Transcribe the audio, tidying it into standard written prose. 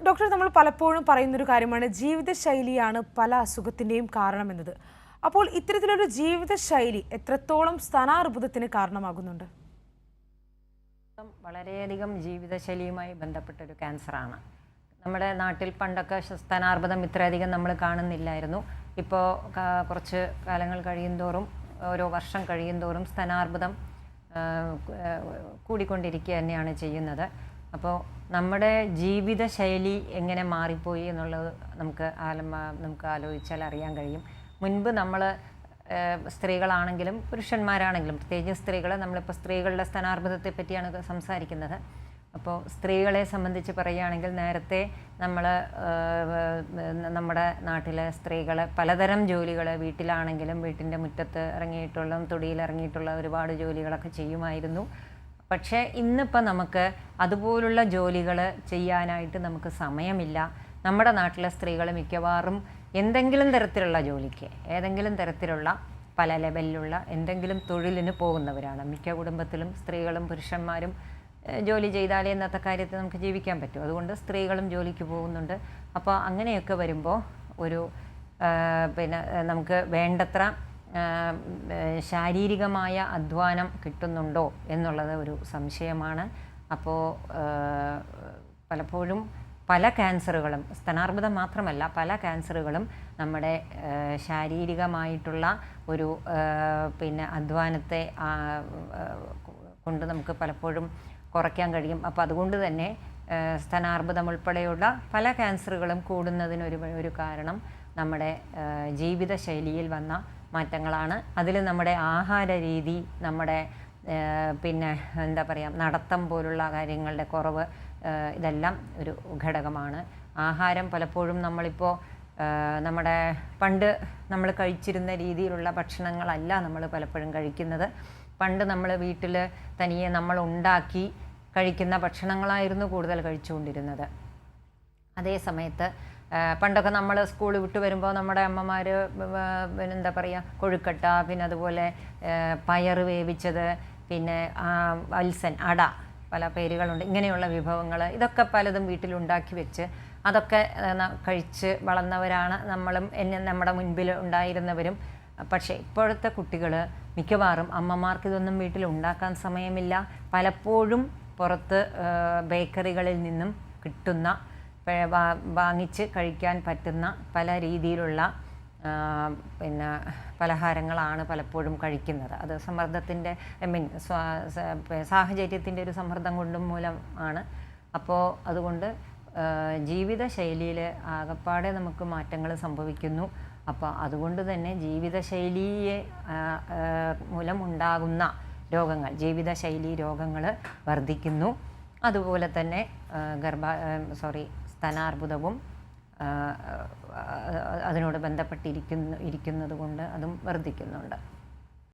Doctor, നമ്മൾ പലപ്പോഴും പറയുന്നൊരു കാര്യമാണ് ജീവിതശൈലിയാണ് പല അസുഖത്തിൻ്റെയും കാരണമെന്നത്. അപ്പോൾ ഇത്തരത്തിലൊരു ജീവിതശൈലി എത്രത്തോളം സ്ഥാനാർബുദത്തിന് കാരണമാകുന്നുണ്ട്? വളരെയധികം ജീവിതശൈലിയുമായി ബന്ധപ്പെട്ടൊരു ക്യാൻസറാണ്. നമ്മുടെ നാട്ടിൽ പണ്ടൊക്കെ സ്ഥാനാർബുദം ഇത്രയധികം നമ്മൾ കാണുന്നില്ലായിരുന്നു. ഇപ്പോൾ കുറച്ച് കാലങ്ങൾ കഴിയുന്തോറും, ഓരോ വർഷം കഴിയുന്തോറും സ്ഥാനാർബുദം കൂടിക്കൊണ്ടിരിക്കുക തന്നെയാണ് ചെയ്യുന്നത്. അപ്പോൾ നമ്മുടെ ജീവിതശൈലി എങ്ങനെ മാറിപ്പോയി എന്നുള്ളത് നമുക്ക് ആലോചിച്ചാൽ അറിയാൻ കഴിയും. മുൻപ് നമ്മൾ സ്ത്രീകളാണെങ്കിലും പുരുഷന്മാരാണെങ്കിലും, പ്രത്യേകിച്ച് സ്ത്രീകൾ, നമ്മളിപ്പോൾ സ്ത്രീകളുടെ സ്ഥാനാർബുദത്തെ പറ്റിയാണ് സംസാരിക്കുന്നത്. അപ്പോൾ സ്ത്രീകളെ സംബന്ധിച്ച് പറയുകയാണെങ്കിൽ, നേരത്തെ നമ്മുടെ നാട്ടിലെ സ്ത്രീകൾ പലതരം ജോലികൾ, വീട്ടിലാണെങ്കിലും വീട്ടിൻ്റെ മുറ്റത്ത് ഇറങ്ങിയിട്ടുള്ള, തൊടിയിൽ ഇറങ്ങിയിട്ടുള്ള ഒരുപാട് ജോലികളൊക്കെ ചെയ്യുമായിരുന്നു. പക്ഷേ ഇന്നിപ്പോൾ നമുക്ക് അതുപോലുള്ള ജോലികൾ ചെയ്യാനായിട്ട് നമുക്ക് സമയമില്ല. നമ്മുടെ നാട്ടിലെ സ്ത്രീകൾ മിക്കവാറും എന്തെങ്കിലും തരത്തിലുള്ള ജോലിക്ക്, ഏതെങ്കിലും തരത്തിലുള്ള പല ലെവലിലുള്ള എന്തെങ്കിലും തൊഴിലിന് പോകുന്നവരാണ്. മിക്ക കുടുംബത്തിലും സ്ത്രീകളും പുരുഷന്മാരും ജോലി ചെയ്താലേ ഇന്നത്തെ കാര്യത്തിൽ നമുക്ക് ജീവിക്കാൻ പറ്റും. അതുകൊണ്ട് സ്ത്രീകളും ജോലിക്ക് പോകുന്നുണ്ട്. അപ്പോൾ അങ്ങനെയൊക്കെ വരുമ്പോൾ നമുക്ക് വേണ്ടത്ര ശാരീരികമായ അധ്വാനം കിട്ടുന്നുണ്ടോ എന്നുള്ളത് ഒരു സംശയമാണ്. അപ്പോൾ പലപ്പോഴും പല ക്യാൻസറുകളും, സ്ഥാനാർബുദം മാത്രമല്ല, പല ക്യാൻസറുകളും നമ്മുടെ ശാരീരികമായിട്ടുള്ള ഒരു അധ്വാനത്തെ കൊണ്ട് നമുക്ക് പലപ്പോഴും കുറയ്ക്കാൻ കഴിയും. അപ്പോൾ അതുകൊണ്ട് തന്നെ സ്ഥാനാർബുദം ഉൾപ്പെടെയുള്ള പല ക്യാൻസറുകളും കൂടുന്നതിനൊരു കാരണം നമ്മുടെ ജീവിതശൈലിയിൽ വന്ന മാറ്റങ്ങളാണ്. അതിൽ നമ്മുടെ ആഹാര രീതി, നമ്മുടെ നടത്തം പോലുള്ള കാര്യങ്ങളുടെ കുറവ്, ഇതെല്ലാം ഒരു ഘടകമാണ്. ആഹാരം പലപ്പോഴും നമ്മളിപ്പോൾ പണ്ട് നമ്മൾ കഴിച്ചിരുന്ന രീതിയിലുള്ള ഭക്ഷണങ്ങളല്ല നമ്മൾ പലപ്പോഴും കഴിക്കുന്നത്. പണ്ട് നമ്മൾ വീട്ടിൽ തനിയെ നമ്മൾ ഉണ്ടാക്കി കഴിക്കുന്ന ഭക്ഷണങ്ങളായിരുന്നു കൂടുതൽ കഴിച്ചുകൊണ്ടിരുന്നത്. അതേ സമയത്ത് പണ്ടൊക്കെ നമ്മൾ സ്കൂൾ വിട്ട് വരുമ്പോൾ നമ്മുടെ അമ്മമാർ കൊഴുക്കട്ട, പിന്നെ അതുപോലെ പയർ വേവിച്ചത്, പിന്നെ വത്സൻ, അട, പല പേരുകളുണ്ട്, ഇങ്ങനെയുള്ള വിഭവങ്ങൾ, ഇതൊക്കെ പലതും വീട്ടിലുണ്ടാക്കി വെച്ച് അതൊക്കെ കഴിച്ച് വളർന്നവരാണ് നമ്മളും, നമ്മുടെ മുൻപിൽ ഉണ്ടായിരുന്നവരും. പക്ഷേ ഇപ്പോഴത്തെ കുട്ടികൾ മിക്കവാറും അമ്മമാർക്ക് ഇതൊന്നും വീട്ടിൽ ഉണ്ടാക്കാൻ സമയമില്ല. പലപ്പോഴും പുറത്ത് ബേക്കറികളിൽ നിന്നും കിട്ടുന്ന, വാങ്ങിച്ച് കഴിക്കാൻ പറ്റുന്ന പല രീതിയിലുള്ള പലഹാരങ്ങളാണ് പലപ്പോഴും കഴിക്കുന്നത്. അത് സമ്മർദ്ദത്തിൻ്റെ സാഹചര്യത്തിൻ്റെ ഒരു സമ്മർദ്ദം കൊണ്ടും മൂലം ആണ്. അപ്പോൾ അതുകൊണ്ട് ജീവിതശൈലിയിൽ ആകപ്പാടെ നമുക്ക് മാറ്റങ്ങൾ സംഭവിക്കുന്നു. അപ്പോൾ അതുകൊണ്ട് തന്നെ ജീവിതശൈലിയെ മൂലമുണ്ടാകുന്ന രോഗങ്ങൾ, ജീവിതശൈലി രോഗങ്ങൾ വർദ്ധിക്കുന്നു. അതുപോലെ തന്നെ സ്ഥാനാർബുദവും അതിനോട് ബന്ധപ്പെട്ടിരിക്കുന്നത് കൊണ്ട് അതും വർദ്ധിക്കുന്നുണ്ട്.